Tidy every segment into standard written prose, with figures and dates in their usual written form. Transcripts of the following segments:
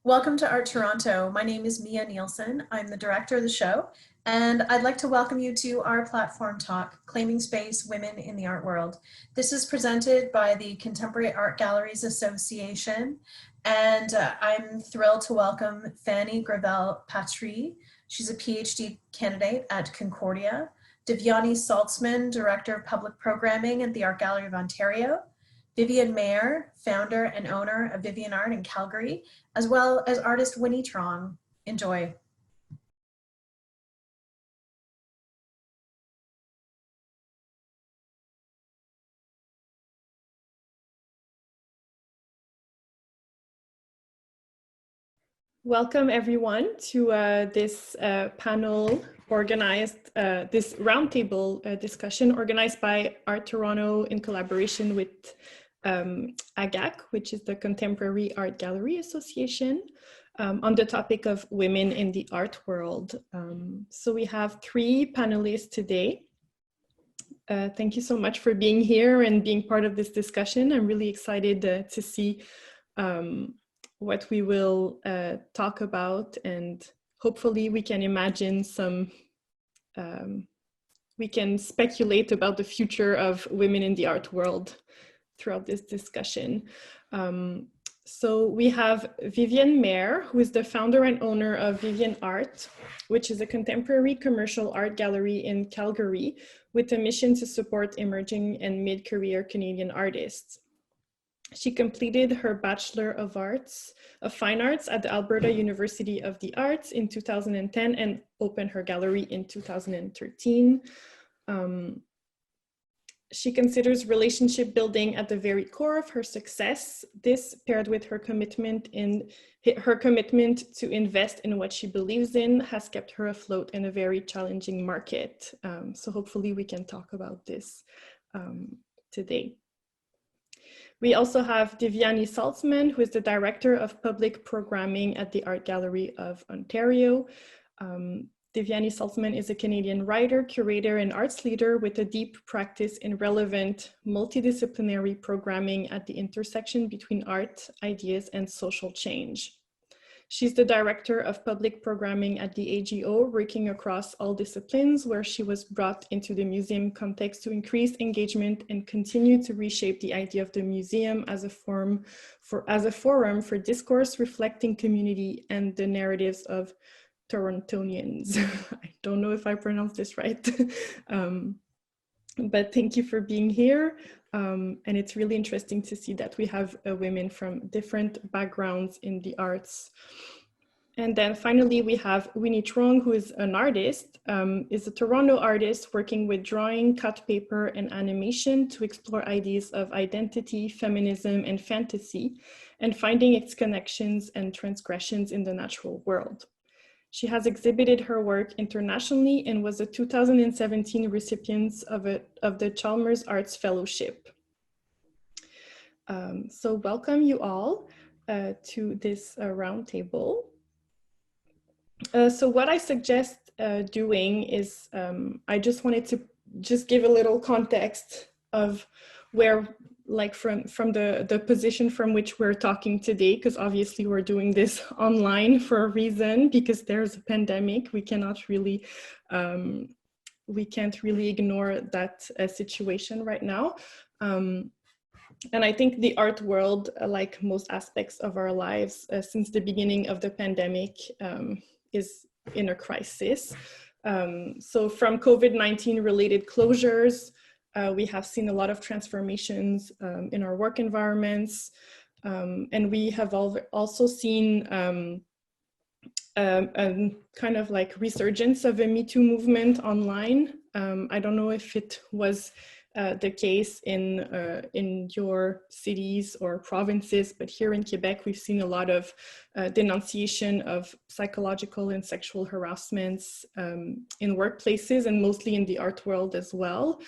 Welcome to Art Toronto. My name is Mia Nielsen. I'm the director of the show, and I'd like to welcome you to our platform talk, Claiming Space, Women in the Art World. This is presented by the Contemporary Art Galleries Association, and I'm thrilled to welcome Fanny Gravel-Patry. She's a PhD candidate at Concordia, Divyani Saltzman, Director of Public Programming at the Art Gallery of Ontario, Vivian Mayer, founder and owner of Vivian Art in Calgary, as well as artist Winnie Throne. Enjoy. Welcome everyone to this panel organized, this roundtable discussion organized by Art Toronto in collaboration with AGAC, which is the Contemporary Art Gallery Association, on the topic of women in the art world. So we have three panelists today. Thank you so much for being here and being part of this discussion. I'm really excited to see what we will talk about, and hopefully we can imagine some, we can speculate about the future of women in the art world throughout this discussion. So we have Vivian Mayer, who is the founder and owner of Vivian Art, which is a contemporary commercial art gallery in Calgary with a mission to support emerging and mid-career Canadian artists. She completed her Bachelor of Fine Arts at the Alberta University of the Arts in 2010 and opened her gallery in 2013. She considers relationship building at the very core of her success. This, paired with her commitment to invest in what she believes in, has kept her afloat in a very challenging market. So hopefully we can talk about this today. We also have Divyani Saltzman, who is the Director of Public Programming at the Art Gallery of Ontario. Divyani Saltzman is a Canadian writer, curator, and arts leader with a deep practice in relevant multidisciplinary programming at the intersection between art, ideas, and social change. She's the Director of Public Programming at the AGO, working across all disciplines, where she was brought into the museum context to increase engagement and continue to reshape the idea of the museum as a forum for discourse reflecting community and the narratives of Torontonians. I don't know if I pronounced this right, but thank you for being here. And it's really interesting to see that we have women from different backgrounds in the arts. And then finally, we have Winnie Throne, who is an artist, is a Toronto artist working with drawing, cut paper, and animation to explore ideas of identity, feminism, and fantasy, and finding its connections and transgressions in the natural world. She has exhibited her work internationally and was a 2017 recipient of the Chalmers Arts Fellowship. So welcome you all to this roundtable. So what I suggest doing is, I just wanted to just give a little context of where, like from the position from which we're talking today, because obviously we're doing this online for a reason, because there's a pandemic. We cannot really, we can't really ignore that situation right now. And I think the art world, like most aspects of our lives since the beginning of the pandemic, is in a crisis. So from COVID-19 related closures, we have seen a lot of transformations in our work environments. And we have also seen a kind of like resurgence of a Me Too movement online. I don't know if it was the case in your cities or provinces, but here in Quebec, we've seen a lot of denunciation of psychological and sexual harassments in workplaces, and mostly in the art world as well.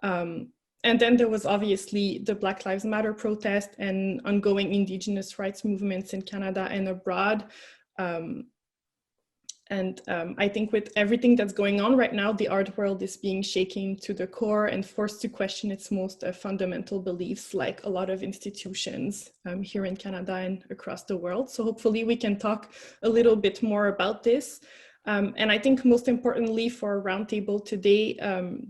And then there was obviously the Black Lives Matter protest and ongoing Indigenous rights movements in Canada and abroad. And I think with everything that's going on right now, the art world is being shaken to the core and forced to question its most fundamental beliefs, like a lot of institutions here in Canada and across the world. So hopefully we can talk a little bit more about this. And I think most importantly for our roundtable today,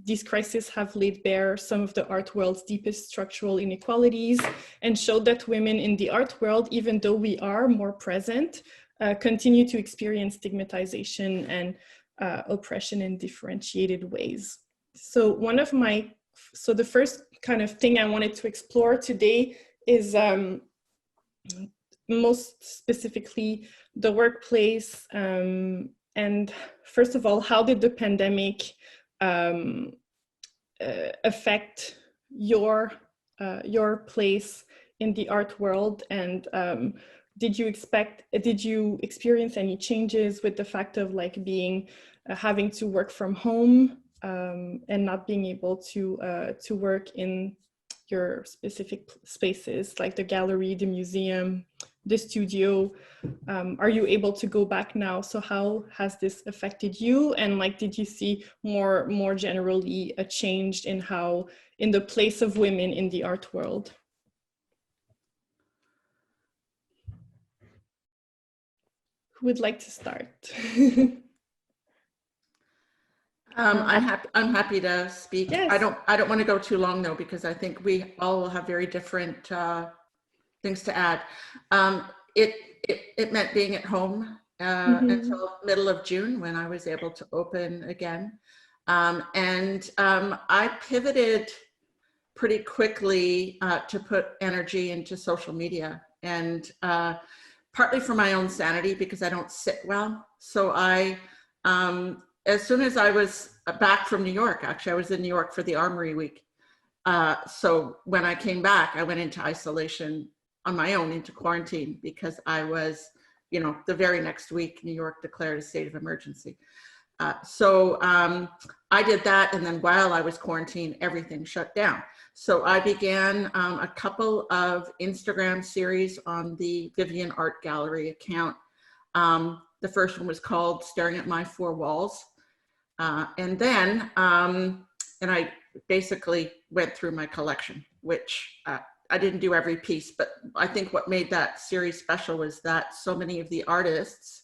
these crises have laid bare some of the art world's deepest structural inequalities and showed that women in the art world, even though we are more present, continue to experience stigmatization and oppression in differentiated ways. So the first kind of thing I wanted to explore today is most specifically the workplace. And first of all, how did the pandemic affect your place in the art world? And did you experience any changes with the fact of like having to work from home and not being able to work in your specific spaces, like the gallery, the museum, the studio? Are you able to go back now? So how has this affected you? And like, did you see more generally a change in the place of women in the art world? Who would like to start? I'm happy to speak. Yes. I don't want to go too long though, because I think we all will have very different things to add. It meant being at home until middle of June when I was able to open again. I pivoted pretty quickly to put energy into social media, and partly for my own sanity because I don't sit well. So as soon as I was back from New York, actually I was in New York for the Armory Week. So when I came back, I went into isolation on my own, into quarantine, because I was, the very next week, New York declared a state of emergency. So I did that, and then while I was quarantined, everything shut down. So I began a couple of Instagram series on the Vivian Art Gallery account. The first one was called Staring at My Four Walls. And then I basically went through my collection, which I didn't do every piece, but I think what made that series special was that so many of the artists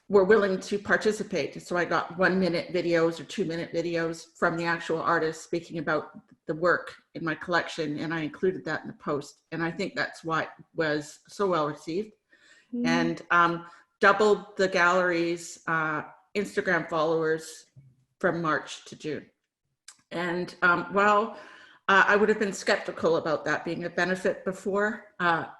were willing to participate. So I got 1-minute videos or 2-minute videos from the actual artists speaking about the work in my collection, and I included that in the post. And I think that's why it was so well received. And doubled the gallery's Instagram followers from March to June. And while I would have been skeptical about that being a benefit before,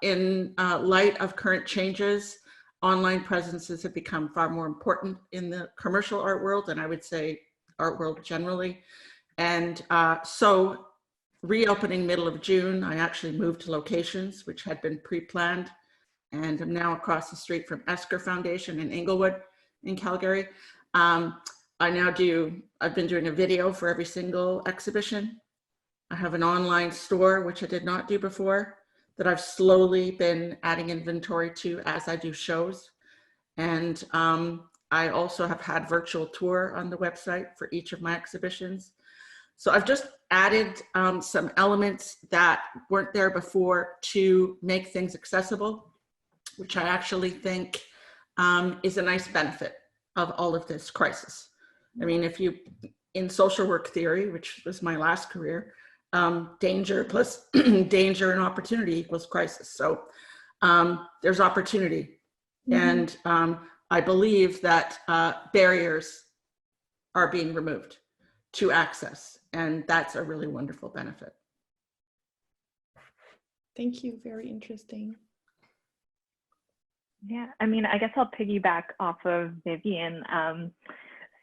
in light of current changes, online presences have become far more important in the commercial art world, and I would say art world generally. And so reopening middle of June, I actually moved to locations which had been pre-planned, and I'm now across the street from Esker Foundation in Inglewood in Calgary. I've been doing a video for every single exhibition. I have an online store, which I did not do before, that I've slowly been adding inventory to as I do shows. And I also have had virtual tour on the website for each of my exhibitions. So I've just added some elements that weren't there before to make things accessible, which I actually think is a nice benefit of all of this crisis. I mean, in social work theory, which was my last career, danger plus danger and opportunity equals crisis. So there's opportunity. And I believe that barriers are being removed to access, and that's a really wonderful benefit. Thank you, very interesting. Yeah, I mean, I guess I'll piggyback off of Vivian.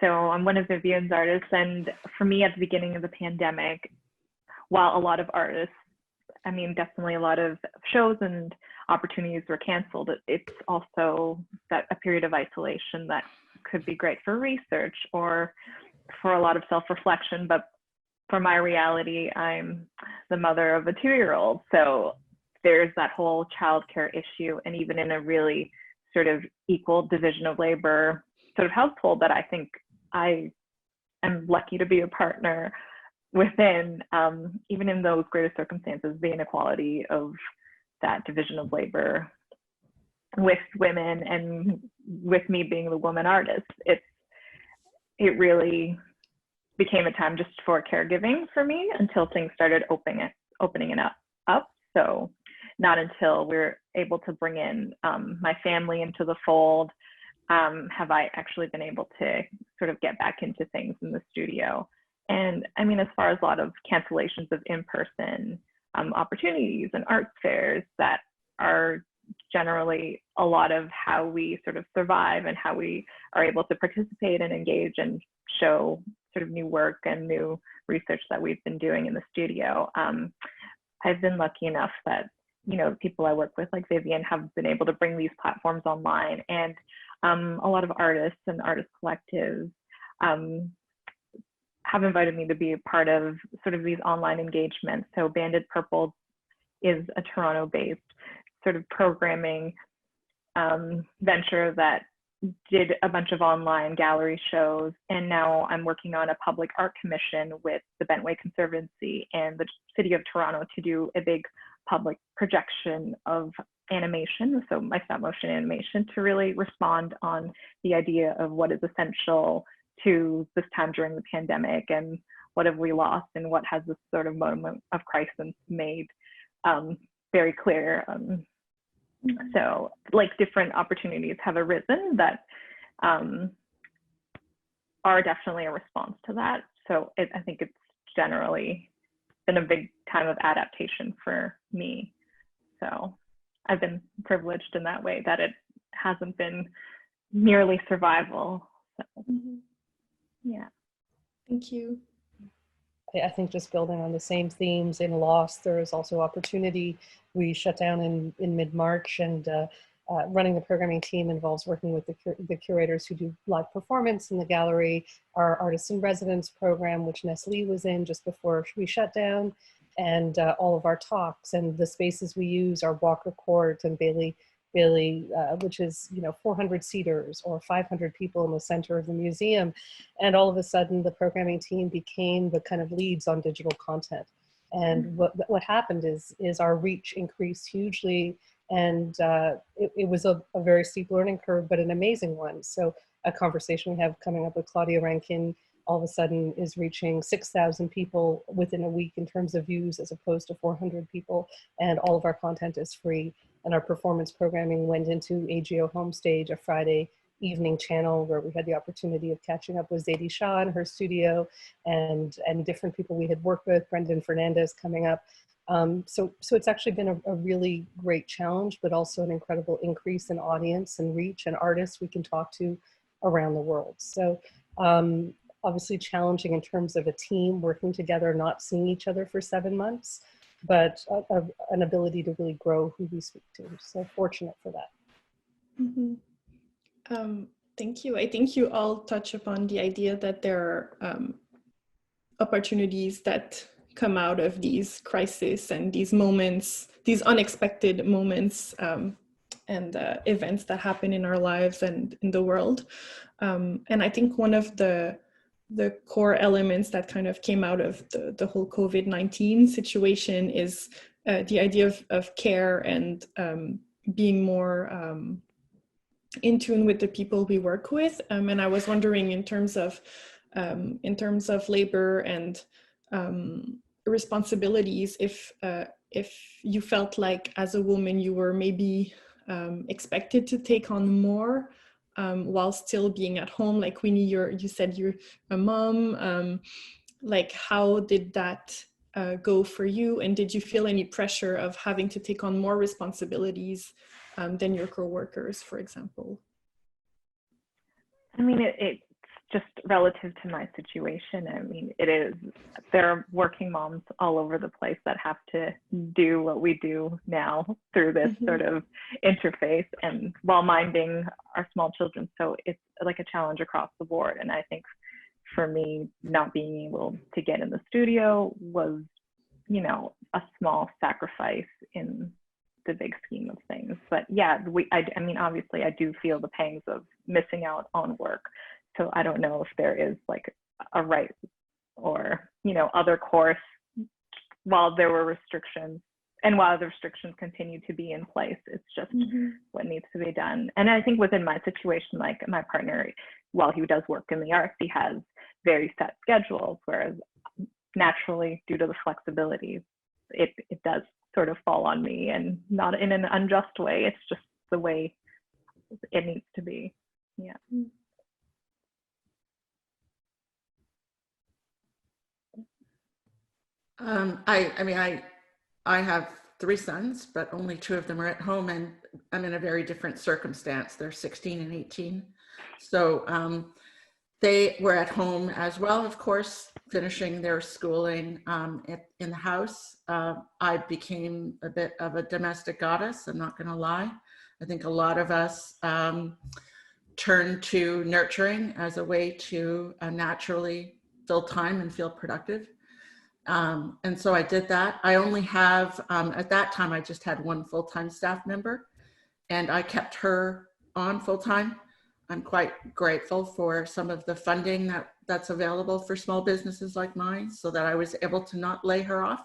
So I'm one of Vivian's artists, and for me at the beginning of the pandemic, while a lot of artists, I mean, definitely a lot of shows and opportunities were canceled, it's also that a period of isolation that could be great for research or for a lot of self-reflection. But for my reality, I'm the mother of a 2-year-old. So there's that whole childcare issue. And even in a really sort of equal division of labor sort of household that I think I am lucky to be a partner within, even in those greater circumstances, the inequality of that division of labor with women, and with me being the woman artist, it really became a time just for caregiving for me until things started opening it up. So not until we're able to bring in my family into the fold have I actually been able to sort of get back into things in the studio. And I mean, as far as a lot of cancellations of in-person opportunities and art fairs that are generally a lot of how we sort of survive and how we are able to participate and engage and show sort of new work and new research that we've been doing in the studio. I've been lucky enough that, you know, people I work with like Vivian have been able to bring these platforms online, and a lot of artists and artist collectives have invited me to be a part of sort of these online engagements. So Banded Purple is a Toronto-based sort of programming venture that did a bunch of online gallery shows, and now I'm working on a public art commission with the Bentway Conservancy and the City of Toronto to do a big public projection of animation, so my stop motion animation, to really respond on the idea of what is essential to this time during the pandemic, and what have we lost, and what has this sort of moment of crisis made very clear. So like different opportunities have arisen that are definitely a response to that. So I think it's generally been a big time of adaptation for me. So I've been privileged in that way, that it hasn't been merely survival. So yeah. Thank you. I think just building on the same themes, in loss, there is also opportunity. We shut down in mid-March, and running the programming team involves working with the curators who do live performance in the gallery, our Artists in Residence program, which Nestle was in just before we shut down, and all of our talks and the spaces we use are Walker Court and Bailey, which is, you know, 400 seaters or 500 people in the center of the museum. And all of a sudden the programming team became the kind of leads on digital content. And what happened is our reach increased hugely. And it was a very steep learning curve, but an amazing one. So a conversation we have coming up with Claudia Rankin all of a sudden is reaching 6,000 people within a week in terms of views, as opposed to 400 people. And all of our content is free. And our performance programming went into AGO Homestage, a Friday evening channel where we had the opportunity of catching up with Zadie Shaw in her studio, and different people we had worked with, Brendan Fernandez coming up. So it's actually been a really great challenge, but also an incredible increase in audience and reach and artists we can talk to around the world. So obviously challenging in terms of a team working together, not seeing each other for 7 months, but an ability to really grow who we speak to. So fortunate for that. Thank you. I think you all touch upon the idea that there are opportunities that come out of these crises and these moments, these unexpected moments and events that happen in our lives and in the world. And I think one of the core elements that kind of came out of the whole COVID-19 situation is the idea of care and being more in tune with the people we work with. And I was wondering, in terms of labor and responsibilities, if you felt like as a woman you were maybe expected to take on more while still being at home. Like Winnie, you said you're a mom. Like, how did that go for you? And did you feel any pressure of having to take on more responsibilities than your coworkers, for example? I mean, it's just relative to my situation. I mean, there are working moms all over the place that have to do what we do now through this sort of interface, and while minding our small children. So it's like a challenge across the board. And I think for me, not being able to get in the studio was, you know, a small sacrifice in the big scheme of things. But yeah, I mean, obviously I do feel the pangs of missing out on work. So I don't know if there is like a right or, you know, other course while there were restrictions, and while the restrictions continue to be in place. It's just what needs to be done. And I think within my situation, like my partner, while he does work in the arts, he has very set schedules, whereas naturally, due to the flexibility, it does sort of fall on me, and not in an unjust way. It's just the way it needs to be. Yeah. I have 3 sons, but only 2 of them are at home, and I'm in a very different circumstance. They're 16 and 18. So they were at home as well, of course, finishing their schooling in the house. I became a bit of a domestic goddess, I'm not gonna lie. I think a lot of us turn to nurturing as a way to naturally fill time and feel productive. And so I did that. I only have, at that time, I just had 1 full-time staff member, and I kept her on full-time. I'm quite grateful for some of the funding that's available for small businesses like mine, so that I was able to not lay her off.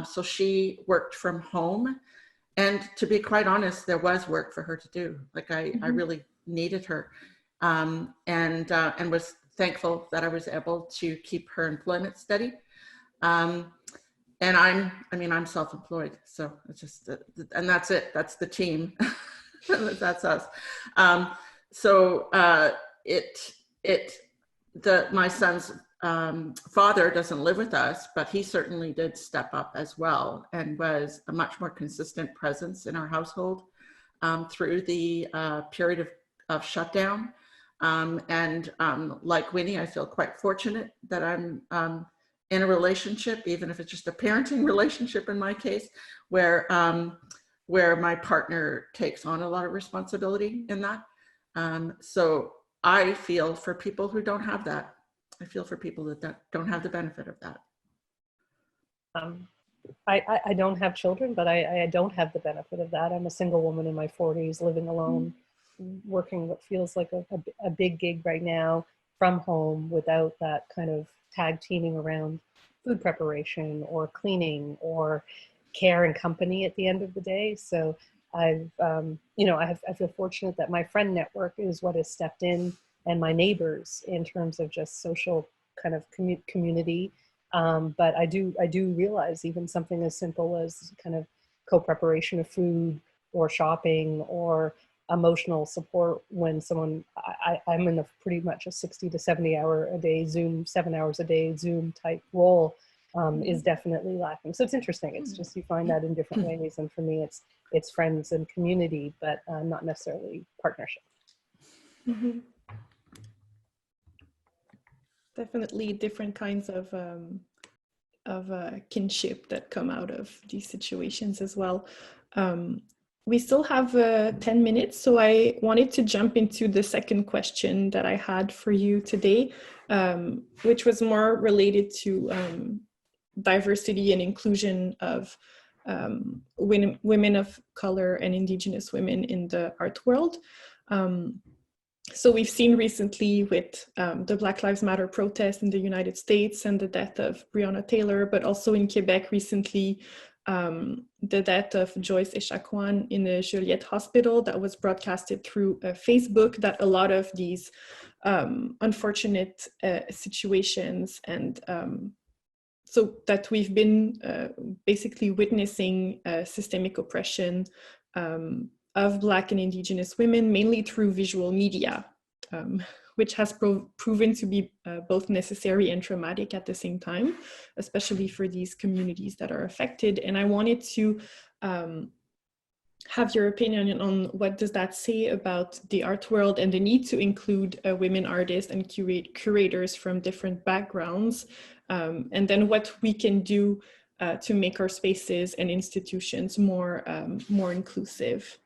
So she worked from home. And to be quite honest, there was work for her to do. Like I really needed her, and was thankful that I was able to keep her employment steady. And I'm self-employed, so it's just, and that's it. That's the team. That's us. My son's father doesn't live with us, but he certainly did step up as well, and was a much more consistent presence in our household through the period of shutdown. Like Winnie, I feel quite fortunate that I'm in a relationship, even if it's just a parenting relationship in my case, where my partner takes on a lot of responsibility in that. So I feel for people who don't have that. I feel for people that don't have the benefit of that. I don't have children, but I don't have the benefit of that. I'm a single woman in my 40s, living alone, working what feels like a big gig right now from home, without that kind of tag teaming around food preparation or cleaning or care and company at the end of the day. So I feel fortunate that my friend network is what has stepped in, and my neighbors, in terms of just social kind of community. But I do realize even something as simple as kind of co-preparation of food or shopping or emotional support when someone, I'm in pretty much a 60 to 70 hour a day Zoom, 7 hours a day Zoom type role, is definitely lacking. So it's interesting. It's just, you find that in different ways. And for me, it's friends and community, but not necessarily partnership. Definitely different kinds of kinship that come out of these situations as well. We still have 10 minutes, so I wanted to jump into the second question that I had for you today, which was more related to diversity and inclusion of women of color and Indigenous women in the art world. So we've seen recently with the Black Lives Matter protests in the United States and the death of Breonna Taylor, but also in Quebec recently, the death of Joyce Echaquan in the Joliette Hospital that was broadcasted through Facebook, that a lot of these unfortunate situations and so that we've been basically witnessing systemic oppression of Black and Indigenous women, mainly through visual media, which has proven to be both necessary and traumatic at the same time, especially for these communities that are affected. And I wanted to have your opinion on what does that say about the art world and the need to include women artists and curators from different backgrounds, and then what we can do to make our spaces and institutions more inclusive.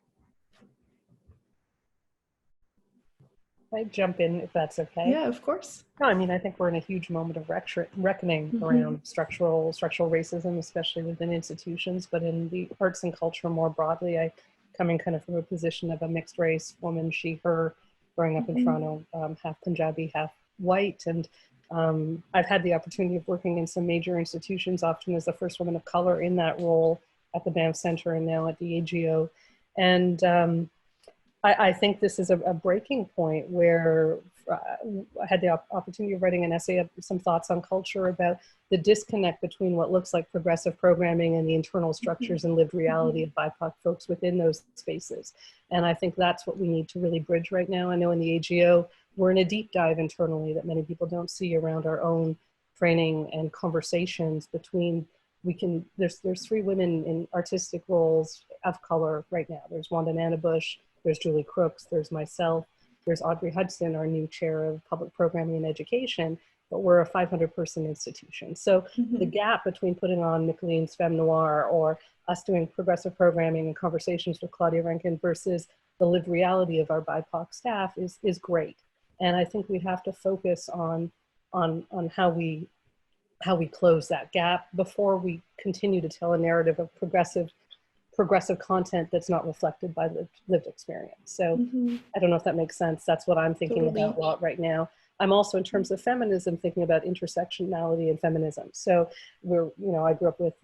I jump in if that's okay? Yeah, of course. No, I mean, I think we're in a huge moment of reckoning around structural racism, especially within institutions, but in the arts and culture more broadly. I coming kind of from a position of a mixed race woman, she, her, growing up in Toronto, half Punjabi, half white. And I've had the opportunity of working in some major institutions, often as the first woman of color in that role at the Banff Center and now at the AGO. And I think this is a breaking point where I had the opportunity of writing an essay of some thoughts on culture about the disconnect between what looks like progressive programming and the internal structures and lived reality of BIPOC folks within those spaces. And I think that's what we need to really bridge right now. I know in the AGO, we're in a deep dive internally that many people don't see around our own training and conversations between, there's 3 women in artistic roles of color right now. There's Wanda Nanabush, there's Julie Crooks, there's myself, there's Audrey Hudson, our new chair of public programming and education, but we're a 500-person institution. So the gap between putting on Micheline's Femme Noir or us doing progressive programming and conversations with Claudia Rankin versus the lived reality of our BIPOC staff is great. And I think we have to focus on how we close that gap before we continue to tell a narrative of progressive content that's not reflected by lived experience. So I don't know if that makes sense. That's what I'm thinking about a lot right now. I'm also, in terms of feminism, thinking about intersectionality and feminism. So I grew up with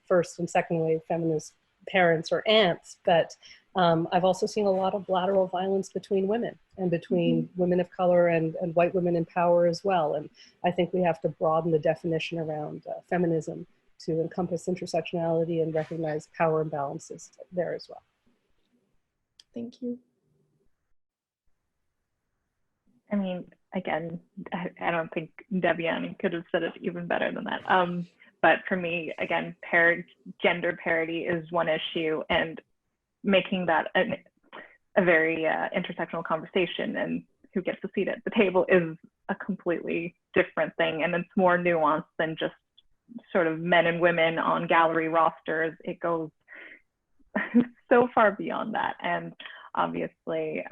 first and second wave feminist parents or aunts, but I've also seen a lot of lateral violence between women and between women of color and white women in power as well. And I think we have to broaden the definition around feminism to encompass intersectionality and recognize power imbalances there as well. Thank you. I mean, again, I don't think Divyani could have said it even better than that. But for me, again, gender parity is one issue, and making that a very intersectional conversation and who gets a seat at the table is a completely different thing. And it's more nuanced than just sort of men and women on gallery rosters. It goes so far beyond that. And obviously,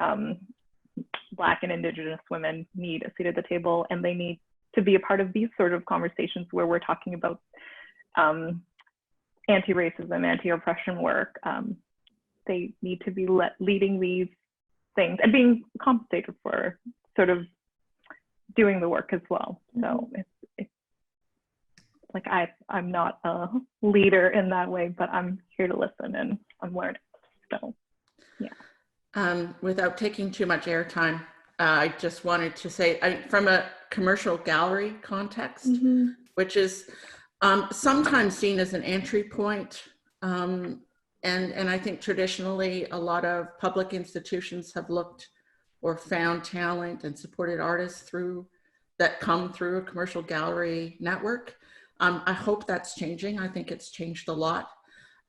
Black and Indigenous women need a seat at the table, and they need to be a part of these sort of conversations where we're talking about anti-racism, anti-oppression work. They need to be leading these things and being compensated for sort of doing the work as well. So it's like I'm not a leader in that way, but I'm here to listen and I'm learning. So, yeah. Without taking too much airtime, I just wanted to say, from a commercial gallery context, which is sometimes seen as an entry point, and I think traditionally a lot of public institutions have looked or found talent and supported artists that come through a commercial gallery network. I hope that's changing. I think it's changed a lot.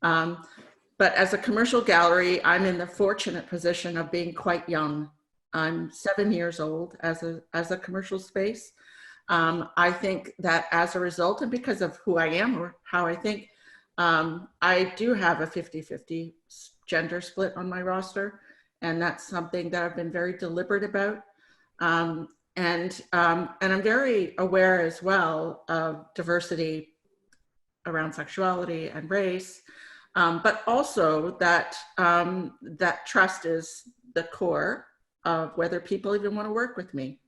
But as a commercial gallery, I'm in the fortunate position of being quite young. I'm 7 years old as a commercial space. I think that as a result, and because of who I am or how I think, I do have a 50-50 gender split on my roster. And that's something that I've been very deliberate about. And I'm very aware as well of diversity around sexuality and race, but also that that trust is the core of whether people even want to work with me,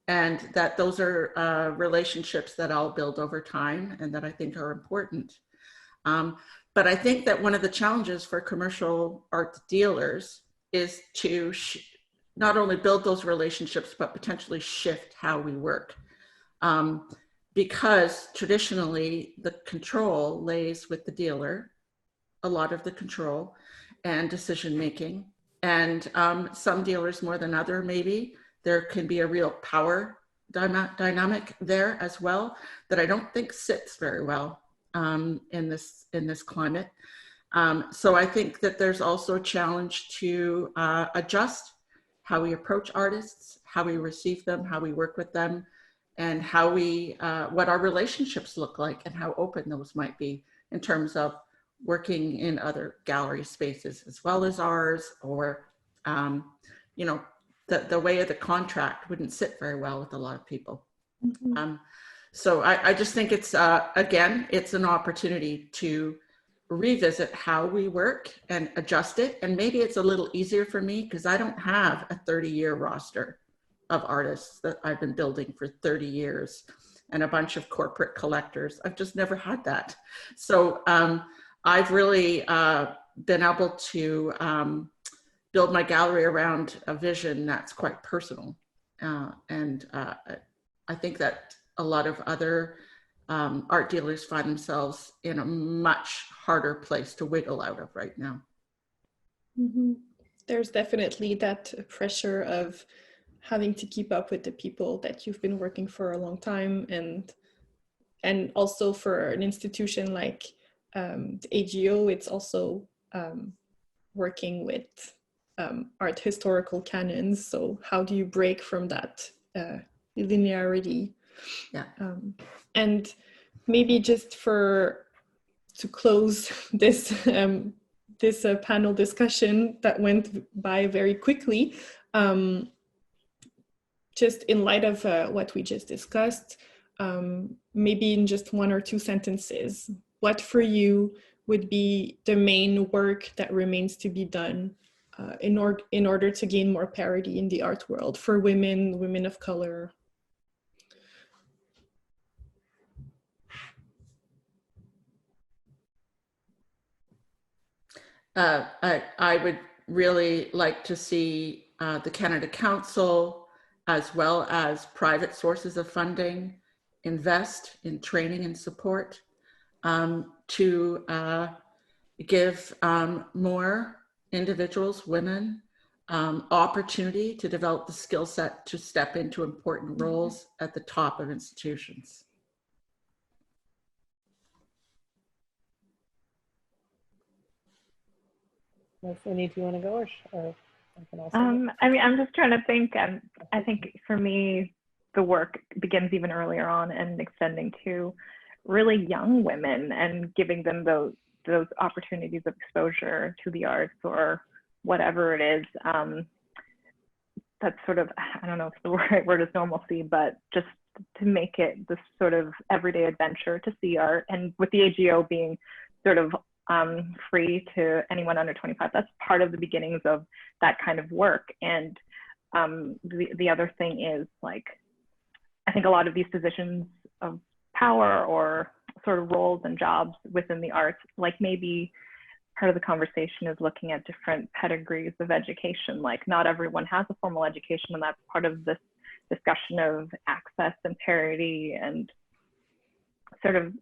and that those are relationships that I'll build over time and that I think are important. But I think that one of the challenges for commercial art dealers is to not only build those relationships, but potentially shift how we work. Because traditionally the control lays with the dealer, a lot of the control and decision-making. And some dealers more than other, maybe. There can be a real power dynamic there as well that I don't think sits very well in this climate. So I think that there's also a challenge to adjust how we approach artists, how we receive them, how we work with them, and how what our relationships look like and how open those might be in terms of working in other gallery spaces as well as ours, or the way of the contract wouldn't sit very well with a lot of people. Mhm. So I just think it's, again, it's an opportunity to revisit how we work and adjust it. And maybe it's a little easier for me because I don't have a 30-year roster of artists that I've been building for 30 years and a bunch of corporate collectors. I've just never had that. So I've really been able to build my gallery around a vision that's quite personal. And I think that a lot of other art dealers find themselves in a much harder place to wiggle out of right now. Mhm. There's definitely that pressure of having to keep up with the people that you've been working for a long time, and also for an institution like the AGO, it's also working with art historical canons. So how do you break from that linearity? Yeah. And maybe just to close this panel discussion that went by very quickly, just in light of what we just discussed, maybe in just 1 or 2 sentences, what for you would be the main work that remains to be done in order to gain more parity in the art world for women of color? I would really like to see the Canada Council, as well as private sources of funding, invest in training and support to give more individuals, women, opportunity to develop the skill set to step into important roles at the top of institutions. Winnie, do you want to go, or I can also? I mean, I'm just trying to think. I think for me, the work begins even earlier on and extending to really young women and giving them those opportunities of exposure to the arts or whatever it is. That's sort of, I don't know if the right word is normalcy, but just to make it this sort of everyday adventure to see art. And with the AGO being sort of free to anyone under 25, that's part of the beginnings of that kind of work. And the other thing is, like, I think a lot of these positions of power or sort of roles and jobs within the arts, like maybe part of the conversation is looking at different pedigrees of education. Like not everyone has a formal education, and that's part of this discussion of access and parity and sort of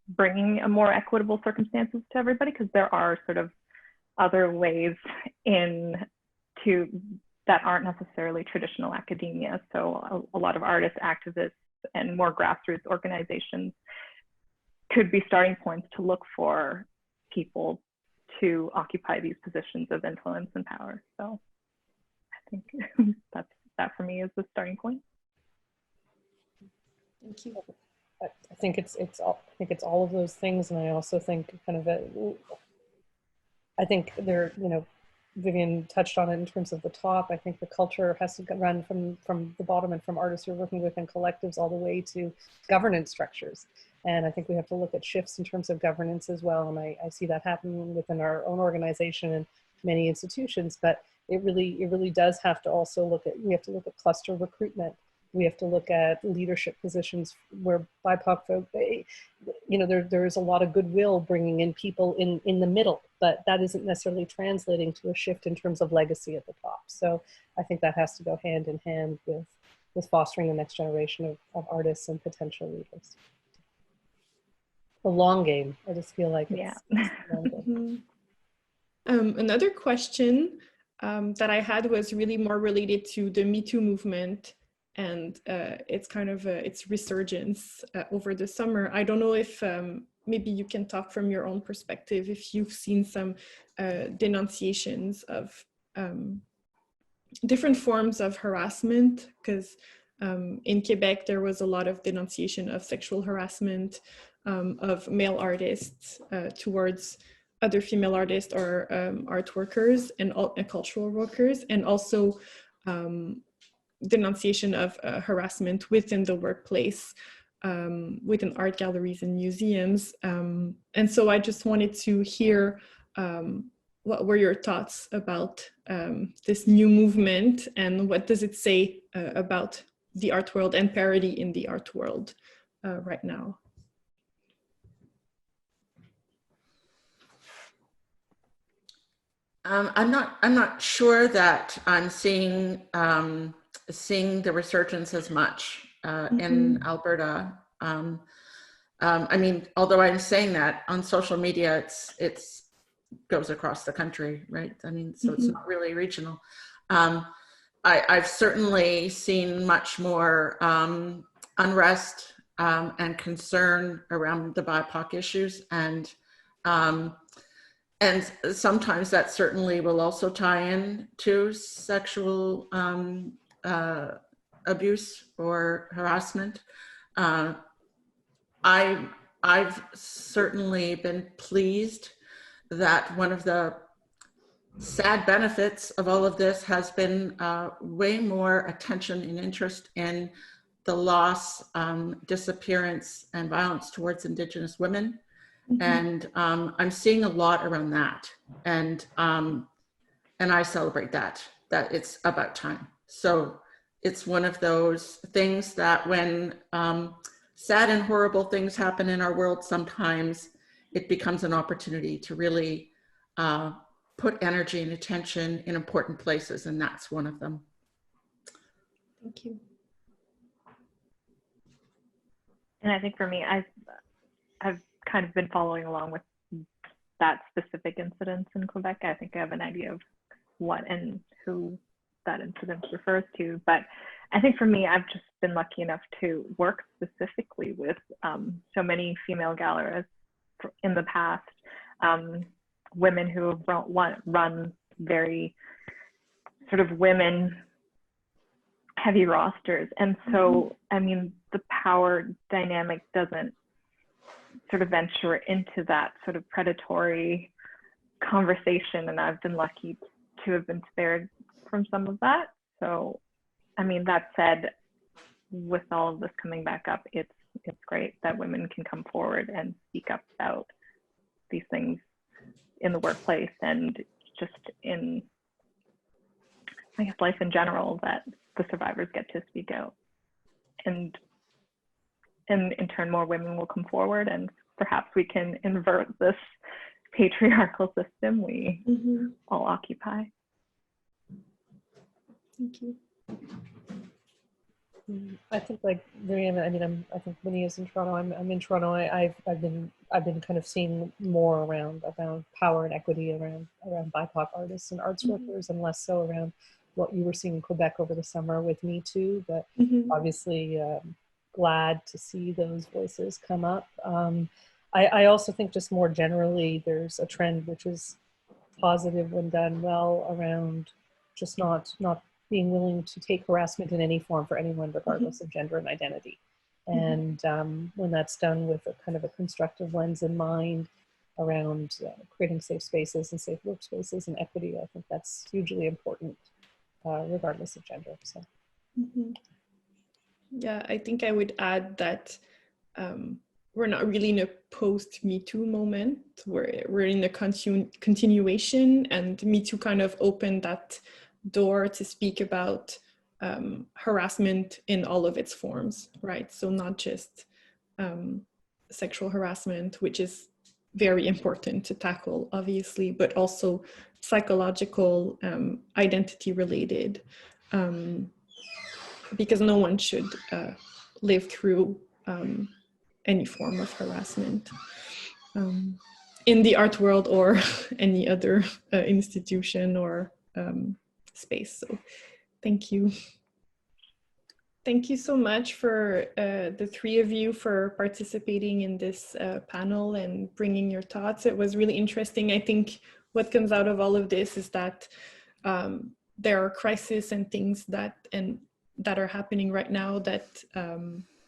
bringing a more equitable circumstances to everybody, because there are sort of other ways in to that aren't necessarily traditional academia. So a lot of artists, activists, and more grassroots organizations could be starting points to look for people to occupy these positions of influence and power. So I think that for me is the starting point. Thank you. I think it's all of those things, and I also think kind of I think there, Vivian touched on it in terms of the top. I think the culture has to run from the bottom and from artists you're working with and collectives all the way to governance structures. And I think we have to look at shifts in terms of governance as well. And I see that happening within our own organization and many institutions, but it really does have to also we have to look at cluster recruitment. We have to look at leadership positions where BIPOC folk, there is a lot of goodwill bringing in people in the middle, but that isn't necessarily translating to a shift in terms of legacy at the top. So I think that has to go hand in hand with fostering the next generation of artists and potential leaders. The long game. I just feel like it's a long game. Another question that I had was really more related to the Me Too movement and it's kind of its resurgence over the summer. I don't know if maybe you can talk from your own perspective if you've seen some denunciations of different forms of harassment, because in Quebec there was a lot of denunciation of sexual harassment of male artists towards other female artists or art workers and cultural workers, and also denunciation of harassment within the workplace, within art galleries and museums. And so I just wanted to hear what were your thoughts about this new movement, and what does it say about the art world and parity in the art world right now? I'm not sure that I'm seeing the resurgence as much in Alberta. I mean, although I'm saying that on social media, it's goes across the country, right? I mean, so it's not really regional. I've certainly seen much more unrest and concern around the BIPOC issues, and sometimes that certainly will also tie in to sexual abuse or harassment. I've certainly been pleased that one of the sad benefits of all of this has been way more attention and interest in the loss, disappearance, and violence towards Indigenous women. And I'm seeing a lot around that, and I celebrate that it's about time. So it's one of those things that when sad and horrible things happen in our world, sometimes it becomes an opportunity to really put energy and attention in important places, and that's one of them. Thank you. And I think for me, I've kind of been following along with that specific incident in Quebec. I think I have an idea of what and who that incident refers to. But I think for me, I've just been lucky enough to work specifically with so many female gallerists in the past, women who have run very sort of women heavy rosters. And so, I mean, the power dynamic doesn't sort of venture into that sort of predatory conversation, and I've been lucky to have been spared from some of that. So, I mean, that said, with all of this coming back up, it's great that women can come forward and speak up about these things in the workplace and just in, I guess, life in general, that the survivors get to speak out. And in turn, more women will come forward, and perhaps we can invert this patriarchal system we all occupy. Thank you. I think, like Divyani, I mean, I think Winnie is in Toronto. I'm in Toronto. I've been kind of seeing more around power and equity around BIPOC artists and arts workers, and less so around what you were seeing in Quebec over the summer with Me Too. But obviously, glad to see those voices come up. I also think just more generally, there's a trend which is positive when done well around just not being willing to take harassment in any form for anyone, regardless of gender and identity. And when that's done with a kind of a constructive lens in mind around creating safe spaces and safe workspaces and equity, I think that's hugely important, regardless of gender. So. Yeah, I think I would add that we're not really in a post-Me Too moment. We're in a continuation, and Me Too kind of opened that door to speak about harassment in all of its forms, right? So not just sexual harassment, which is very important to tackle, obviously, but also psychological, identity related, because no one should live through any form of harassment in the art world or any other institution or space. So thank you. Thank you so much for the three of you for participating in this panel and bringing your thoughts. It was really interesting. I think what comes out of all of this is that there are crises and things that are happening right now that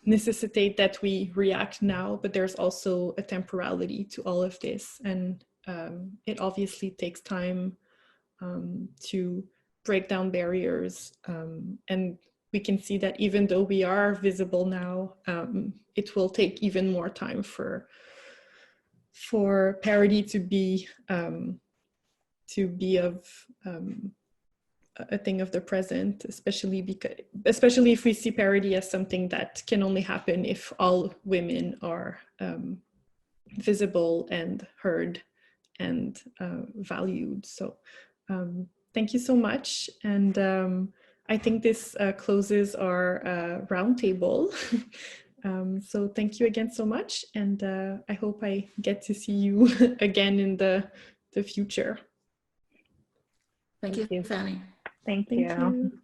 necessitate that we react now, but there's also a temporality to all of this. And it obviously takes time to break down barriers, and we can see that even though we are visible now, it will take even more time for parity to be of a thing of the present, especially if we see parity as something that can only happen if all women are visible and heard and valued. So thank you so much. And I think this closes our roundtable. So thank you again so much. And I hope I get to see you again in the future. Thank you, Fanny. Thank Thank you. you.